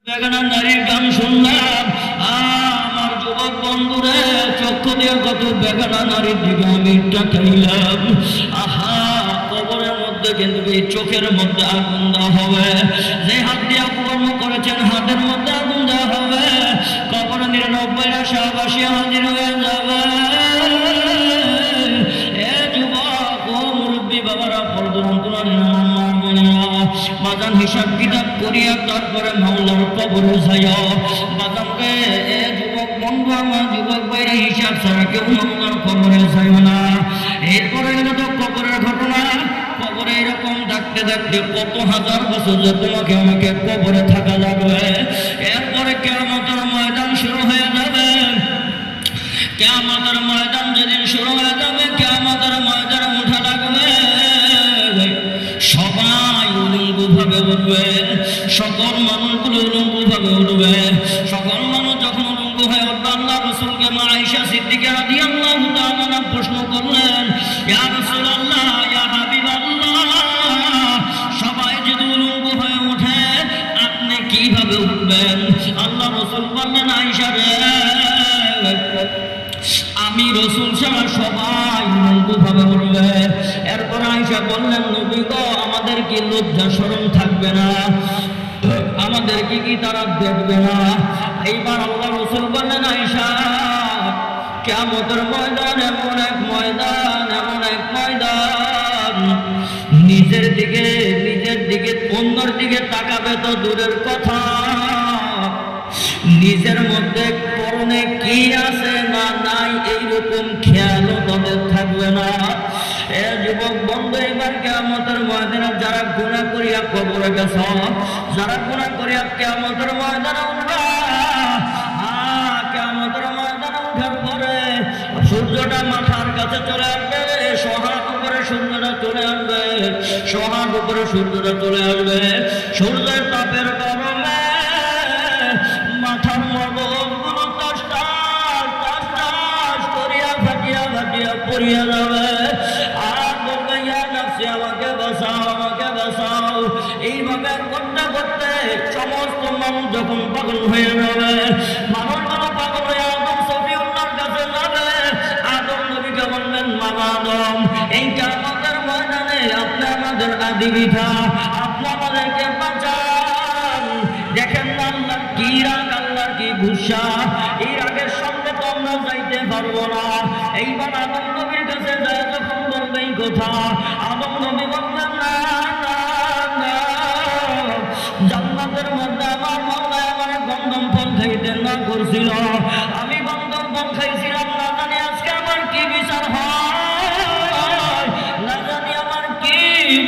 বেগানা নারীর গান শুনলাম, আমার যুবক বন্ধুরে চক্ষু দিয়ে কত বেগানা নারীর দিকে আমি তাকাইলাম। আহা, কবরের মধ্যে কিন্তু এই চোখের মধ্যে আগুন দেওয়া হবে, যে হাত দিয়ে কর্ম করেছেন হাতের মধ্যে আগুন দেওয়া হবে। কবরে 99টা শাহবাসী হাজির হয়ে যাবে। এ যুবক ও মুরব্বী বাবারা, বাজান হিসাব কিতাব করিয়া তারপরে মাওলার কবরে যাইও। বাজানকে এ যুবক বন্ধু, আমার যুবক বাইরে হিসাব ছাড়া কেউ মাওলার কবরে যাইও না। এরপরে গেল তো কবরের ঘটনা। কবরে এরকম ডাকতে ডাকতে কত হাজার বছর যে তোমাকে আমাকে কবরে থাকা যাবে। এরপরে কিয়ামতের ময়দান শুরু হয়ে যাবে। কিয়ামতের ময়দান যেদিন শুরু হয়ে যাবে, কিয়ামতের ময়দানে উঠা লাগবে। সবাই উলঙ্গ ভাবে উঠবে, সকল মানুষগুলো উলঙ্গ ভাবে উঠবে। সকল মানুষ যখন উলঙ্গ হয়ে উঠবে, আল্লাহ রাসূলকে মা আয়েশা সিদ্দিকা রাদিয়াল্লাহু তাআলা প্রশ্ন করলেন, ইয়া রাসূলুল্লাহ, ইয়া হাবিবাল্লাহ, সবাই যদি উলঙ্গ হয়ে ওঠে আপনি কিভাবে উঠবেন? আল্লাহ রাসূল বললেন, আয়েশা রে, আমি রাসূল ছাড়া সবাই উলঙ্গ ভাবে উঠবে। এরপর আয়েশা বললেন, নবী গো, আমাদের কি লজ্জা শরম থাকবে না? আমাদের কি তারা দেখবে না? এইবার আল্লাহ রাসূল বললেন, আয়েশা, কিয়ামতের ময়দান এমন এক ময়দান, এমন এক ময়দান, নিজের দিকে অন্যের দিকে তাকাবে তো দূরের কথা, নিজের মধ্যে পরনে কি আছে না নাই এইরকম খেয়ালও তাদের থাকবে না। এ যুবক বন্ধু, এবার কিয়ামতের ময়দানে যারা গুনাহ করিয়া কবরে গেছ, যারা গুনাহ করিয়া কিয়ামতের ময়দানে উঠবা, কিয়ামতের ময়দানে উঠার পরে সূর্যটা মাথার কাছে চলে আসবে, সোহাগ উপরে সূর্যটা চলে আসবে, সোহাগ উপরে সূর্যটা চলে আসবে। সূর্যের তাপের গরমে মাথার মগজগুলো টাস টাস করিয়া ফাটিয়া পড়িয়া যাবে। আর বলবে, ইয়া নাফসি, আমাকে বাঁচাও, আমাকে বাঁচাও। এইভাবে করতে করতে সমস্ত মানুষ যখন পাগল হয়ে যাবে, মানুষগুলো পাগল হয়ে আদম সফিউল্লাহর কাছে যাবে। আদম নবীকে বলবেন, মামা আদম, এই কিয়ামতের ময়দানে আপনি আমাদের আদি পিতা, আপনি আমাদেরকে বাঁচান। দেখেন না আল্লাহর কি রাগ, আল্লাহর কি গুসা, এই রাগের সঙ্গে তো আমরা যাইতে পারবো না। এইবার আদম নবীর কাছে যায় যখন বলবে এই কথা, আদম নবী বলবেন, না জান্নাতের মধ্যে আমার মাওলা আমার গন্ধম ফল খাইতে না করছিল, আমি গন্ধম ফল খাইছিলাম, না জানি আজকে আমার কি বিচার হয়, না জানি আমার কি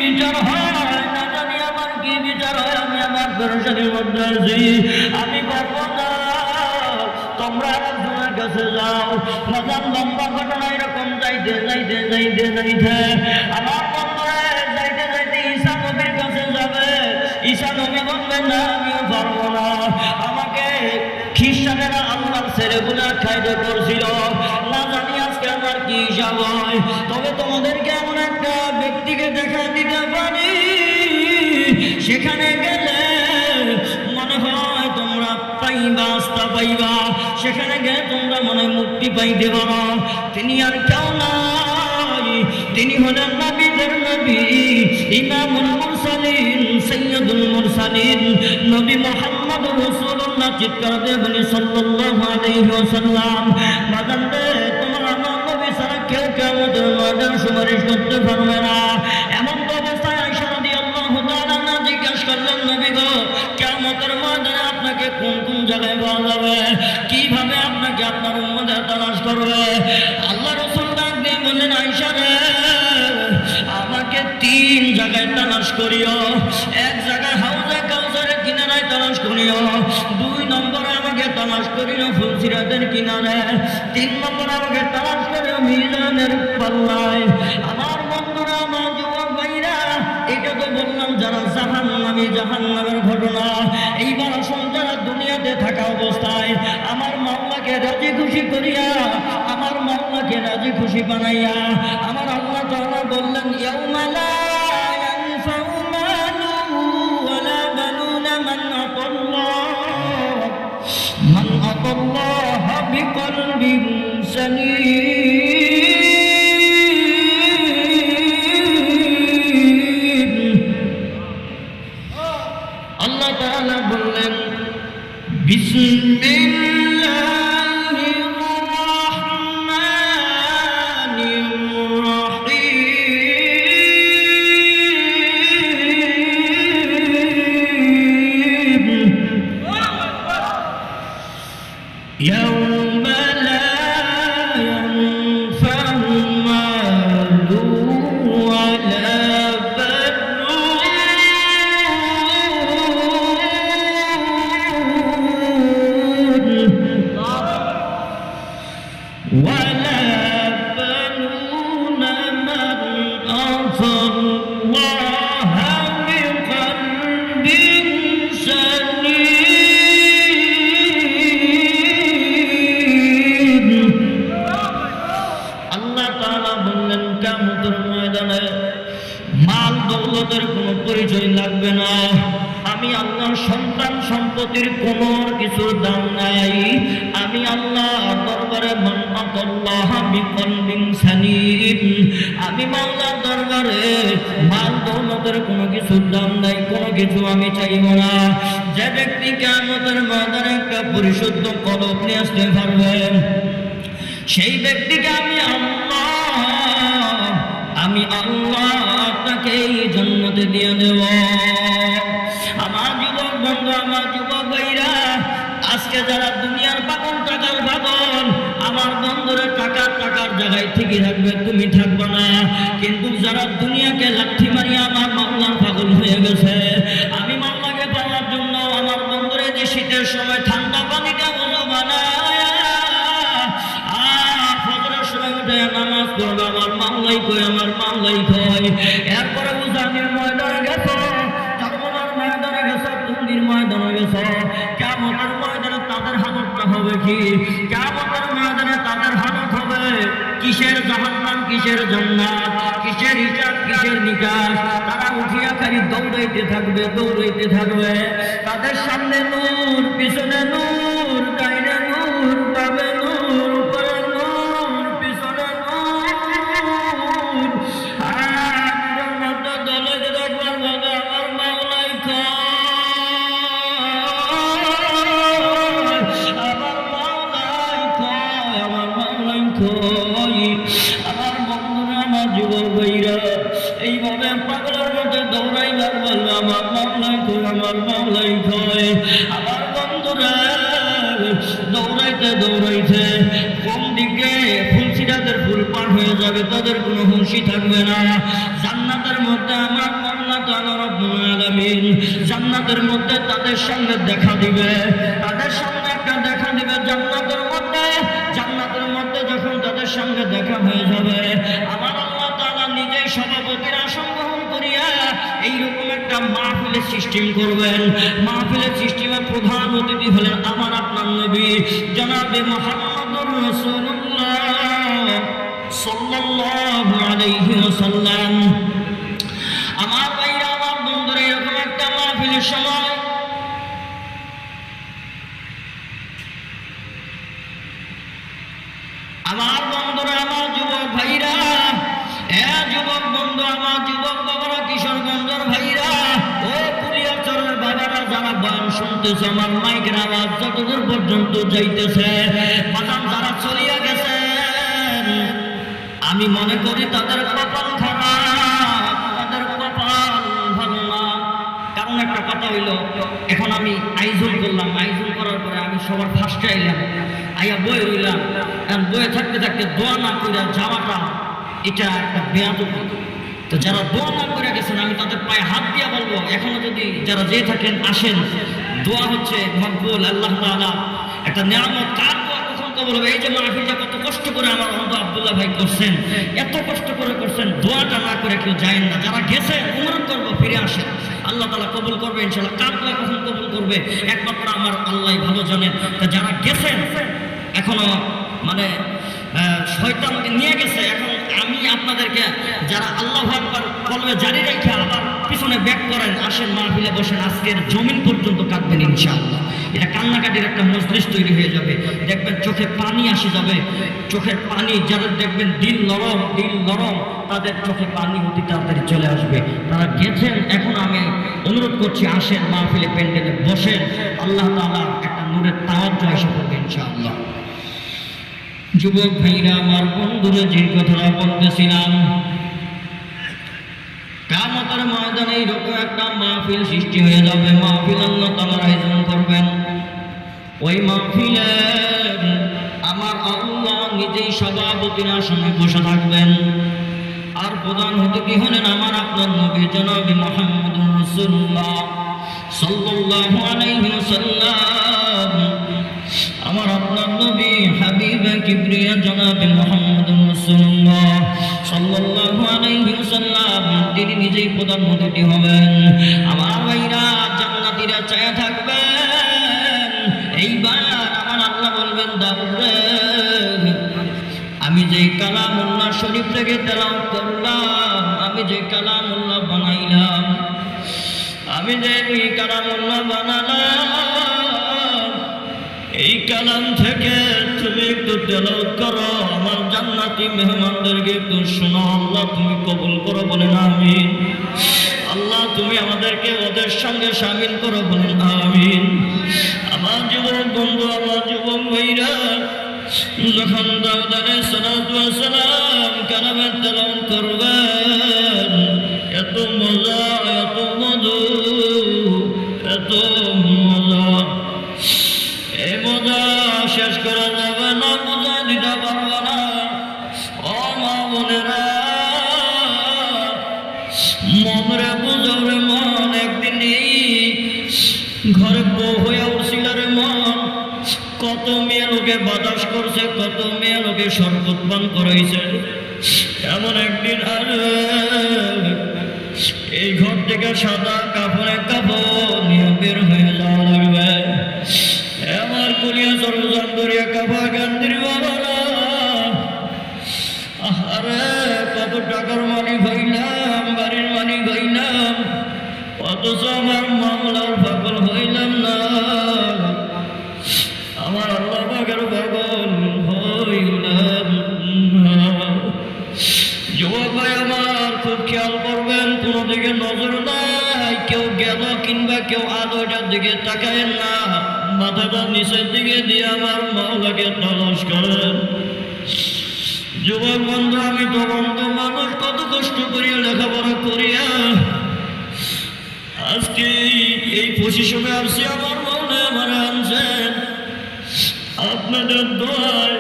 বিচার হয়, না জানি আমার কি বিচার হয়। আমি আমার পেরেশানির মধ্যে আছি, আমি পারবো না, তোমরা একজনের কাছে যাও। মজার লম্বা ঘটনা এরকম যাইতে আমার বন্ধুরা যাইতে ঈসা নবীর কাছে যাবে। ঈসা নবী বলবেন, না আমিও পারবো না, আমাকে খ্রিস্টানেরা আল্লাহর ছেলেগুলা খাইতে করছিল, না জানি আজকে আমার কি হিসাব হয়। তবে তোমাদেরকে এমন একটা ব্যক্তিকে দেখা দিতে পারি, সেখানে গেলে মনে হয় তোমরা পাইবা, আস্থা পাইবা, সেখানে গেলে তোমরা মনে মুক্তি পাইতে পারো। তিনি আর কেউ নাই, তিনি হলেন নবীদের নবী, ইমামুল মুরসালিন, সাইয়্যিদুল মুরসালিন, নবী মুহাম্মদ রাসূলুল্লাহ। চিৎকার দিয়ে বলি সাল্লাল্লাহু আলাইহি ওয়াসাল্লাম। বাজানতে তোমার আমার নবী ছাড়া কেউ কিয়ামতের ময়দানে সুপারিশ করতে পারবে না। এমন তো অবস্থায় আয়েশা রাদিয়াল্লাহু তাআলা জিজ্ঞাসা করলেন, নবী গো, কিয়ামতের ময়দানে আপনাকে কোন কোন জায়গায় পাওয়া যাবে, কিভাবে আপনাকে আপনার উম্মতেরা তালাশ করবে? আল্লাহ রাসূল ডাক দিয়ে বললেন, আয়েশা রে, আমাকে 3 জায়গায় তালাশ করিও। এক জায়গায় হাউজে কাউসারের কিনারায় তালাশ করিও, 2 নম্বরে আমাকে তালাশ করিও ফুলসিরাতের কিনারে, 3 নম্বরে আমাকে তালাশ করিও মিজানের পাল্লায়। আমার বন্ধুরা, আমার যুবক ভাইরা, এটা তো বললাম যারা জাহান্নামের ঘটনা। এইবার আসুন যারা দুনিয়াতে থাকা অবস্থায় আমার মাওলাকে রাজি খুশি করিয়া, আমার মাওলাকে রাজি খুশি বানাইয়া, আমার আল্লাহ তাআলা বললেন, ইয়াউমা লা ইয়ানফাউ মালু ওয়ালা বানুনা মান আতাল্লাহ الله بقلب سليم الله تعالى বললেন বিসমিল্লাহির রহমানির রহিম يوم لا ينفع مال ولا بنون من أتى الله بقلب سليم আল্লাহ তাআলা বললেন কিয়ামতের ময়দানে মাল দৌলতের কোনো পরিচয় লাগবে না আমি আল্লাহর সন্তান সম্পত্তির কোনো কিছুর দাম নাই আমি আল্লাহ দরবারে মান আতাল্লাহ বিকলবিন সালিম আমি মাওলার দরবারে মাল দৌলতের কোনো কিছুর দাম নাই কোনো কিছু আমি চাইব না যে ব্যক্তি কিয়ামতের ময়দানে একটা পরিশুদ্ধ কলব নিয়ে আসতে পারবে সেই ব্যক্তিকে আমি আল্লাহ আপনাকে এই জান্নাতে দিয়ে দেব আমার যুবক বন্ধু আমার যুবক ভাইরা আজকে যারা দুনিয়ার পাগল টাকার পাগল আমার বন্ধুরা টাকার জায়গায় ঠিকই থাকবে তুমি থাকবে না কিন্তু যারা দুনিয়াকে লাঠি মারিয়ে আমার মাওলার পাগল হয়ে গেছে আমি মাওলাকে পাওয়ার জন্য আমার বন্ধুরা যে শীতের সময় ঠান্ডা পানিটা ওযু বানায় ফজরের সময় উঠে নামাজ পড়বে আমার মাওলাই কই এরপরে উজানির ময়দানে গেছে কারবালার ময়দানে গেছে তুঙ্গির ময়দানে গেছে কিয়ামতের ময়দানে তাদের হালতটা হবে কি কিয়ামতের ময়দানে তাদের হালত হবে কিসের জাহান্নাম কিসের জান্নাত কিসের হিসাব কিসের নিকাশ তারা উঠিয়া খালি দৌড়াইতে থাকবে তাদের সামনে নূর পিছনে নূর ডাইনে নূর বামে নূর উপরে নূর পিছনে নূর আর মধ্যে দলে দেখবার ভাবে আমার মাওলাই আমার বন্ধুরা আমার যুবক ভাইরা এইভাবে পাগলের মধ্যে দৌড়াইবার বলবে আমার মাওলাই কয় আমার বন্ধুরা দৌড়াইতে কোন দিকে ফুলসিরাতের ফুল পার হয়ে যাবে তাদের কোনো হুঁশই থাকবে না জান্নাতের মধ্যে আমার মাওলা তাআলা রব্বুল আলামিন জান্নাতের মধ্যে তাদের সঙ্গে দেখা দিবে একটা দেখা দিবে জান্নাতের মধ্যে যখন তাদের সঙ্গে দেখা হয়ে যাবে আমার আল্লাহ তাআলা নিজেই সভাপতির আসন গ্রহণ করিয়া এইরকম একটা মাহফিলের সিস্টেম করবেন মাহফিলের সিস্টেমে প্রধান অতিথি হলেন আমার আপনার নবী জনাবে মুহাম্মদুর রাসূলুল্লাহ সাল্লাল্লাহু আলাইহি ওয়াসাল্লাম আমার ভাইরা আমার বন্ধুরা এরকম একটা মাহফিলের সময় আমার বন্ধুরা আমার যুবক ভাইরা যুবক বন্ধু আমার যুবক বাবারা কিশোরগঞ্জের ভাইরা ও পুলিয়াচরের বাবারা যারা গান শুনতেছে আমার মাইকের আওয়াজ যতদূর পর্যন্ত যাইতেছে বাদাম যারা চলিয়া গেছে আমি মনে করি তাদের কপাল খারাপ তাদের কপাল ভালো না কারণ একটা কথা হইল এখন আমি আয়োজন করলাম আয়োজন করার পরে আমি সবার ফার্স্টে আইয়া বয়ে রইলাম এখন বয়ে থাকতে দোয়া না করে যাওয়াটা এটা একটা বেয়াদবি তো যারা দোয়া না করে গেছেন আমি তাদের পায়ে হাত দিয়া বলবো এখনো যদি যারা যেয়ে থাকেন আসেন দোয়া হচ্ছে মকবুল আল্লাহ তাআলা একটা নিয়ামত কার দোয়া কখন কবুল হবে এই যে মাহফিলটা কত কষ্ট করে আমার বন্ধু আব্দুল্লাহ ভাই করছেন এত কষ্ট করে করছেন দোয়াটা না করে কেউ যায় না যারা গেছেন অনুরোধ করবো ফিরে আসেন আল্লাহ তাআলা কবুল করবে ইনশাআল্লাহ কার দোয়া কখন কবুল করবে একমাত্র আমার আল্লাহই ভালো জানেন তা যারা গেছেন এখনো মানে শয়তানকে নিয়ে গেছে এখন আমি আপনাদেরকে যারা আল্লাহু আকবার কলমে জারি রেখে আবার পিছনে ব্যাক করেন, আসেন মাহফিলে বসেন, আজকের জমিন পর্যন্ত কাঁদবেন ইনশাআল্লাহ। এটা কান্নাকাটির একটা মজলিস তৈরি হয়ে যাবে, দেখবেন চোখে পানি আসে যাবে, চোখের পানি যাদের দেখবেন দিল নরম তাদের চোখে পানি অতি তাড়াতাড়ি চলে আসবে। তারা গেছেন, এখন আমি অনুরোধ করছি আসেন মাহফিলে প্যান্ডেলে বসেন, আল্লাহ তাআলা একটা নূরের তাওয়াজ্জু এসে পড়বে ইনশাআল্লাহ। যুবক ভাইরা আমার, বন্ধুরা, যে কথাটা বলতেছিলাম, কিয়ামতের ময়দানে এরকম একটা মাহফিল সৃষ্টি হয়ে যাবে, মাহফিল আল্লাহ তাআলা আয়োজন করবেন। ওই মাহফিলে আমার আল্লাহ নিজেই সভাপতির আসনে বসে থাকবেন, আর প্রধান অতিথি হলেন আমার আপনার নবী জনাব মুহাম্মদুর রাসূলুল্লাহ সাল্লাল্লাহু আলাইহি ওয়াসাল্লাম। আমার আপনার নবী হাবিবে কিবরিয়া জনাব মুহাম্মদুর রাসূলুল্লাহ সাল্লাল্লাহু আলাইহি ওয়াসাল্লাম তিনি নিজেই প্রধান অতিথি হবেন। আমার ভাইরা জান্নাতীরা চায়া থাকবেন, এইবার আমার আল্লাহ বলবেন, দাউদ আমি যে কালামুল্লাহ শরীফ থেকে তেলাওয়াত করলাম, আমি যে কালামুল্লাহ বানাইলাম, আমি যে কালামুল্লাহ বানালাম, এই কালাম থেকে তুমি একটু তেলাওয়াত করো, আমার জান্নাতি মেহমানদেরকে একটু শোনাও, আল্লাহ তুমি কবুল করো, বলেন আমিন। আল্লাহ তুমি আমাদেরকে ওদের সঙ্গে শামিল করো, বলেন আমিন। আমার যুবক বন্ধু, আমার যুবক ভাইরা, যখন দাউদ আলাইহিস সালাম কালামের তেলাওয়াত করবেন, এত মজা, এত মধু, এত মজা, এই মজা শেষ করা যাবে না, মজা দিতে পারবো না। ও মা বোনেরা, মনরে বুঝরে মন, একদিন ঘরে বউ হয়ে উঠছিল রে মন, কত মেয়ে লোকে বাতাস করছে, কত মেয়ে লোকে শরবত পান করাইছে, এমন একদিন আর এই ঘর থেকে সাদা কাপড়ে কাপড় নিয়ে বের হয়ে যাওয়া লাগবে। আমার কুলিয়া সর্বজন করিয়া কাপড় গান্ধির বাবারা, আরে কত টাকার মালিক হইলাম, বাড়ির মালিক হইলাম, অথচ আমার মামলার পাগল হইলাম না, আমার আল্লাহ পাকের পাগল হইলাম না। যুবক ভাই আমার, খুব খেয়াল করবেন, কোনো দিকে নজর নাই, কেউ গেল কিংবা কেউ আলোটার দিকে তাকায়েন না, মাথাটা নিচের দিকে দিয়ে আমার মাওলাকে তালাশ করেন। যুবক বন্ধু, আমি তখন তো মানুষ, কত কষ্ট করিয়া লেখাপড়া করিয়া আজকে এই পজিশনে আসছি, আমার মাওলা আমার আনছেন। আপনাদের দোয়ায়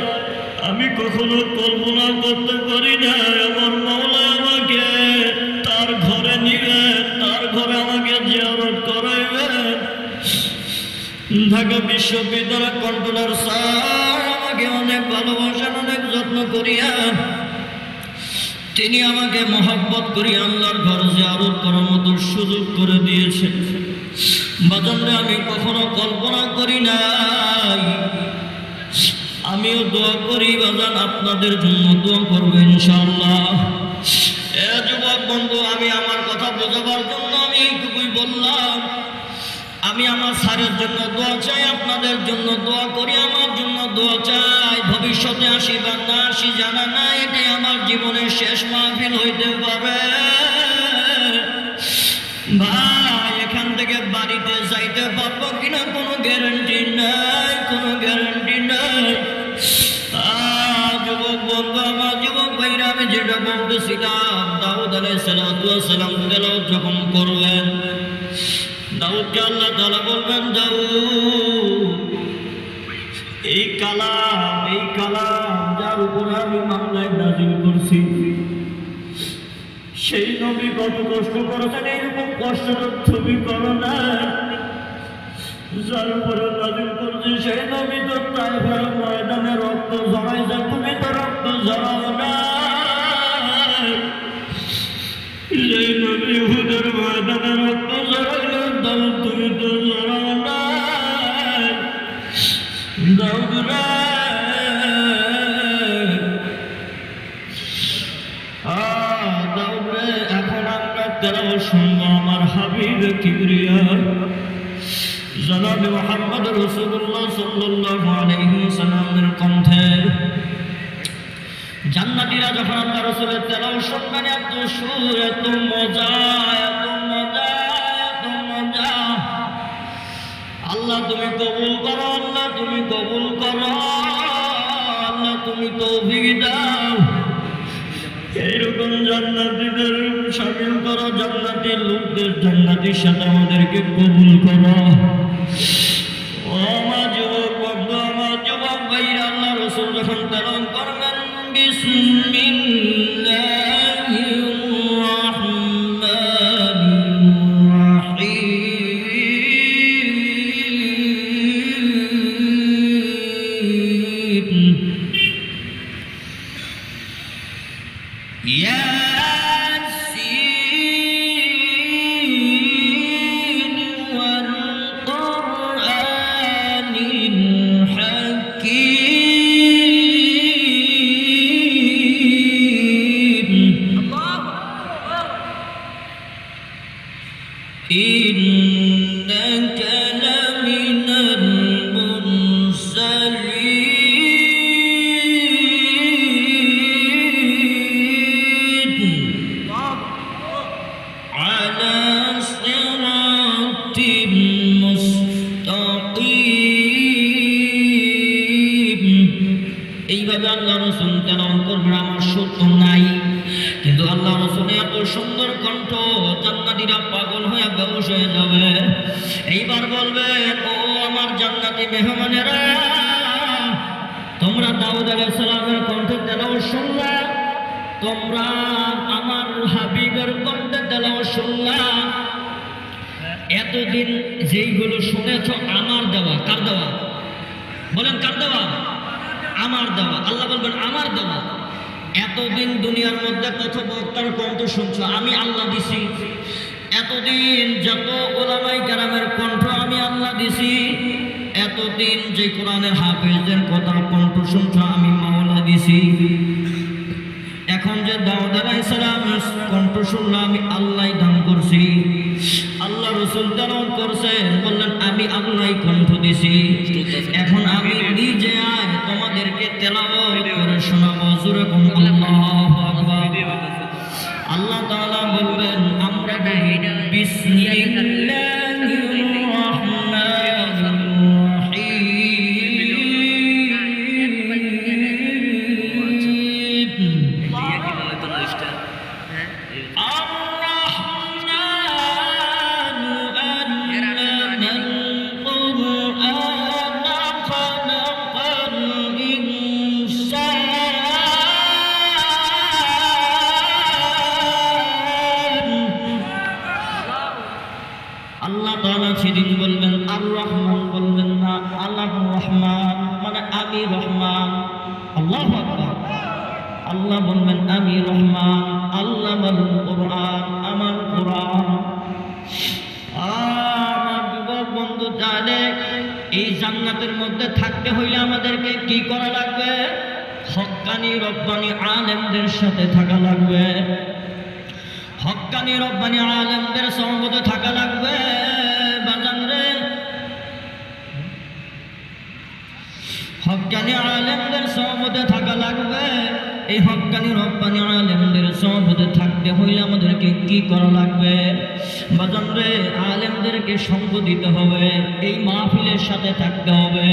আমি কখনো কল্পনা করতে পারি না আমার মাওলা আমাকে তার ঘরে নিবেন, তার ঘরে আমাকে জিয়ারত করাইবেন। ঢাকা বিশ্ববিদ্যালয় কন্ট্রোলার স্যার আমাকে অনেক ভালোবাসেন, অনেক যত্ন করিয়া তিনি আমাকে মহব্বত করি আল্লাহর ঘর জিয়ারত করার মতো সুযোগ করে দিয়েছেন। বাজারে আমি কখনো কল্পনা করি নাই। আমিও দোয়া করি বাজান, আপনাদের জন্য দোয়া করবো ইনশাআল্লাহ। এ যুবক বন্ধু, আমি আমার কথা বোঝাবার জন্য আমি এইটুকুই বললাম। আমি আমার স্যারের জন্য দোয়া চাই, আপনাদের জন্য দোয়া করি, আমার জন্য দোয়া চাই। ভবিষ্যতে আসি বা না আসি জানা না, এটাই আমার জীবনের শেষ মাহফিল হইতে পারে। ভাই, এখান থেকে বাড়িতে যাইতে পারবো কিনা কোনো গ্যারান্টি নাই, কোনো গ্যারান্টি নাই। যুবক বন্ধু, আমার যুবক ভাইরা, আমি যেটা বলতেছিলাম, দাউদ আলাইহিস সালাম তেলাওয়াত যখন করলেন, দাউদকে আল্লাহ তাআলা বলবেন, দাউদ এই কালাম যার উপরে আমি মামলায় নাযিল করছি, সেই নবী কত কষ্ট করেছেন, এইরকম কষ্ট তুমি করো না। যার উপরে নাযিল করছি সেই নবী তো তাইফের ময়দানে রক্ত ঝরাইছে, তুমি তো রক্ত ঝরাও না। সেই নবী উহুদের ময়দানে রক্ত ঝরাইলে, দাউদ তুমি তো ঝরাও না। দাউদ রে, জনাব মুহাম্মদ রাসূলুল্লাহ সাল্লাল্লাহু আলাইহি ওয়াসাল্লামের কণ্ঠে জান্নাতীরা যখন আল্লাহ রাসূলের তেলাওয়াত শুনবেন, এত সুর, এত মজা, এত মজা, এত মজা। আল্লাহ তুমি কবুল করো, আল্লাহ তুমি কবুল করো, আল্লাহ তুমি তৌফিক দাও। এইরকম জান্নাতীদের শামিল করো, জান্নাতের লোকদের জান্নাতের সাথে আমাদেরকে কবুল করো। ও আমার যুবক বন্ধু, আমার যুবক ভাইরা, আল্লাহ রাসূল যখন তেলাওয়াত করবেন, বিসমিল্লাহির রাহমানির রাহিম। ইয়াসিন ওয়াল কুরআনিল হাকীম। ইন্নাকা লামিনাল মুরসালিন আলা সিরাতিম মুস্তাকিম। এইভাবে আল্লাহ রাসূল তেলাওয়াত করবেন। আমার সুর তো নাই, কিন্তু আল্লাহ রাসূলের এত সুন্দর কণ্ঠ, জান্নাতীরা পাগল হয়ে বেহুশ হয়ে যাবে। এইবার বলবেন, ও আমার জান্নাতি মেহমানেরা, তোমরা দাউদ আলাইহিস সালামের কণ্ঠে তেলাওয়াত শুনলা, তোমরা আমার হাবিবের কণ্ঠে তেলাওয়াত শুনলা। এতদিন যেইগুলো শুনেছ আমার দেওয়া, কার দেওয়া? বলেন কার দেওয়া? আমার দেওয়া। আল্লাহ বলবেন আমার দেওয়া। এতদিন দুনিয়ার মধ্যে কত বক্তার কণ্ঠ শুনছো, আমি আল্লাহ দিছি। এতদিন যত ওলামায়ে কেরামের কণ্ঠ আমি আল্লাহ দিছি। এতদিন যে কোরআনের হাফেজদের কথা কণ্ঠ শুনছো, আমি মাওলা দিছি। এখন যে দাউদ আলাইহিস সালামের কণ্ঠ শুনলাম, আমি আল্লাহই দান করছি। আল্লাহ রাসূল তেলাওয়াত করছেন, বললেন আমি আল্লাহই কণ্ঠ দিছি। এখন আমি নিজে আজ তোমাদেরকে তেলাওয়াত করে শোনাবো। জোরে কোন আল্লাহু আকবার। আল্লাহ তাআলা বলবেন, আমরা বিসমিল্লাহির রাহমানির আল্লাহ তাআলা সেদিন বলবেন আর রহমান, বলবেন না আল্লাহ রহমান, মানে আমি রহমান। আল্লাহু আকবার। আল্লাহ বলবেন আমি রহমান, আল্লাহ বলবেন কোরআন, আমার কোরআন। আমার যুবক বন্ধু, জানে এই জান্নাতের মধ্যে থাকতে হইলে আমাদেরকে কি করা লাগবে? হক্কানি রব্বানি আলেমদের সাথে থাকা লাগবে। হক্কানি রব্বানি আলেমদের সহবতে থাকা লাগবে। বাজান রে, হক্কানি আলেমদের সহবতে থাকা লাগবে। এই হক্কানি রব্বানি আলেমদের সহবতে থাকতে হইলে আমাদেরকে কি করা লাগবে? বাজান রে, আলেমদেরকে সঙ্গ দিতে হবে, এই মাহফিলের সাথে থাকতে হবে।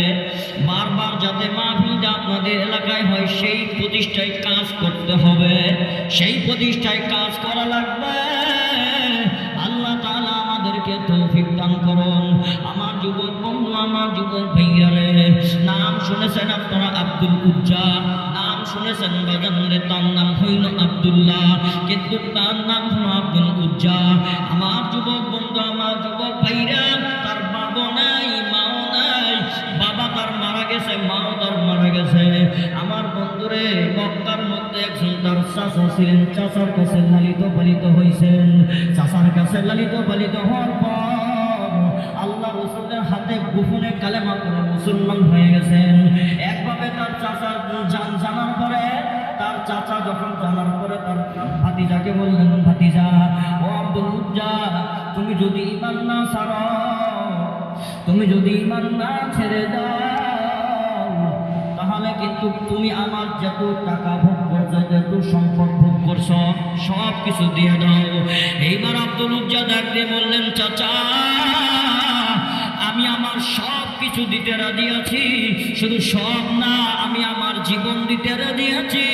বারবার যাতে মাহফিলটা আপনাদের এলাকায় হয়, সেই প্রতিষ্ঠায় কাজ করতে হবে, সেই প্রতিষ্ঠায় কাজ করা লাগবে। আল্লাহ তাআলা আমাদেরকে তৌফিক দান করুন। আমার যুবক বন্ধু, আমার যুবক ভাইয়ারে, নাম শুনেছেন আপনারা আব্দুল উজ্জা, নাম শুনেছেন বাজানরে, তার নাম হইল আব্দুল্লাহ, কিন্তু তার নাম হলো আব্দুল উজ্জা। আমার যুবক বন্ধু, আমার যুবক ভাইরা, তার বাবা নাই, মাও নাই। বাবা তার মারা গেছে, মাও তার মারা গেছে। আমার বন্ধুরে, মক্কার মধ্যে একজন তার চাচা ছিলেন, চাচার কাছে লালিত পালিত হয়েছেন। চাচার কাছে লালিত পালিত হওয়ার পর আল্লাহ রাসূলের হাতে গোপনে কালেমা পড়ে মুসলমান হয়ে গেছেন। একভাবে তার চাচা জানার পরে, তার চাচা যখন জানার পরে তার ভাতিজাকে বললেন, ভাতিজা, ও আব্দুল উজ্জা, তুমি যদি ঈমান না ছাড়ো তুমি যদি ঈমান না ছেড়ে দাও তাহলে কিন্তু তুমি আমার যত টাকা ভোগ করছো, যত সম্পদ ভোগ করছো, সব কিছু দিয়ে দাও। এইবার আব্দুল উজ্জা ডাক দিয়ে বললেন, চাচা আমি আমার সব কিছু দিতে রাজি আছি, শুধু সব না আমি আমার জীবন দিতে রাজি আছি,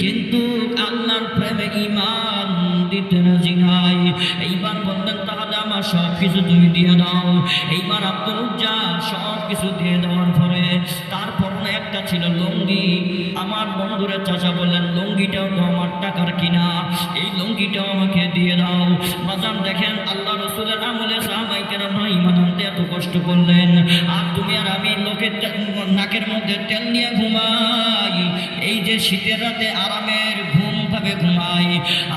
কিন্তু আল্লাহর প্রেমে ঈমান দিতে রাজি নাই। এইবার বললেন তাহলে আমার সব কিছু তুমি দিয়ে দাও। এইবার আব্দুল উজ্জা সব কিছু দিয়ে দেওয়ার পরে তারপর একটা ছিল লুঙ্গি। আমার বন্ধুরা চাচা বললেন লুঙ্গিটাও তো আমার টাকার কিনা, এই লুঙ্গিটাও আমাকে দিয়ে দাও। বাজান দেখেন আল্লাহ রসুলের আমলে সাহাবায়ে কেরামরা ঈমান আনতে এত কষ্ট করলেন, আর তুমি আর আমি লোকের নাকের মধ্যে তেল নিয়ে ঘুমাই, এই যে শীতের রাতে আরামের ঘুম ভাবে ঘুমাই,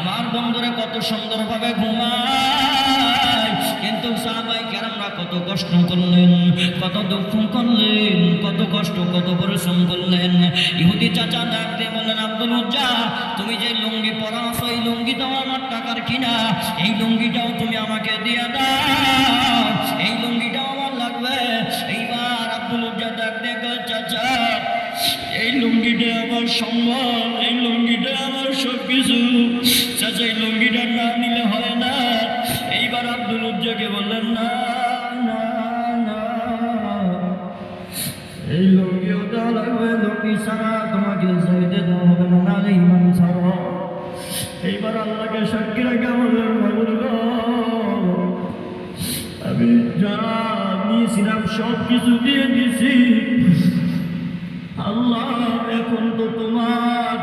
আমার বন্ধুরা কত সুন্দরভাবে ঘুমায়, কিন্তু সাহাবায়ে কেরামরা কত কষ্ট করলেন, কত দুঃখ করলেন, কত কষ্ট কত পরিশ্রম করলেন। ইহুদি চাচা ডাক দিয়ে বললেন, আব্দুল উজ্জা তুমি যে লুঙ্গি পরা আছো এই লুঙ্গিটাও আমার টাকার কিনা, এই লুঙ্গিটাও তুমি আমাকে দিয়ে দাও, এই লুঙ্গিটাও আমার লাগবে। এইবার আব্দুল উজ্জা ডাক দিয়ে কয়, চাচা এই লুঙ্গিটা আমার সম্মান, এই লুঙ্গিটা আমার সব কিছু, চাচা এই লুঙ্গিটা না নিলে হয় না। এইবার আব্দুল উজ্জাকে বললেন, না না না, এই লুঙ্গি ওটা লাগবে, লুঙ্গি ছাড়া তোমাকে যাইতে দেওয়া হবে না, নাহলে ঈমান ছাড়ো। এইবার আল্লাহকে সাক্ষী রেখে বললেন, মাবুদ গো আমি যারা নিয়েছিলাম সব কিছু দিয়ে দিছি, আল্লাহ এখন তো তোমার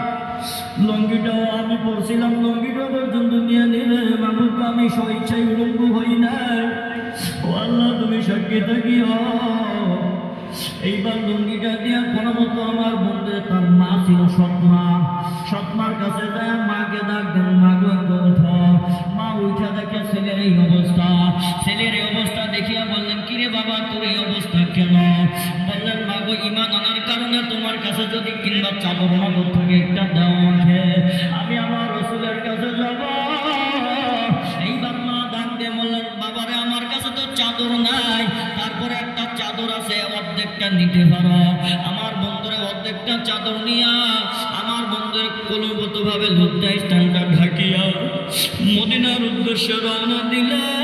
লুঙ্গিটাও আমি পরছিলাম, লুঙ্গিটা পর্যন্ত নিয়ে নিলে, মাবুদ আমি স্বেচ্ছায় উলঙ্গ হই নাই, ও আল্লাহ তুমি সাক্ষী থাকিও। এইবার লুঙ্গিটা দিয়ে কোনো মতো আমার বন্ধু, তার মা ছিল সৎমা, সৎমার কাছে যায় মাকে ডাক দেন, মা গো একটু উঠো। মা উঠা দেখে ছেলের এই অবস্থা, ছেলের এই অবস্থা দেখিয়া বললেন, কিরে বাবা তোর এই অবস্থা কেন? বললেন, মা গো ঈমান আনার কারণে তোমার কাছে যদি কিংবা চাদর মাদর থাকে একটা দাও আমাকে, আমি আমার রসুলের কাছে যাব। এইবার মা ডাক দিয়ে বললেন, বাবারে আমার কাছে তো চাদর নাই, তারপরে একটা চাদর আছে, অর্ধেকটা নিতে পারো। আমার বন্ধুরে অর্ধেকটা চাদর নিয়া আমার বন্ধুর কলবত ভাবে লজ্জায় স্থানটা ঢাকিয়া মদিনার উদ্দেশ্যে রওনা দিলেন।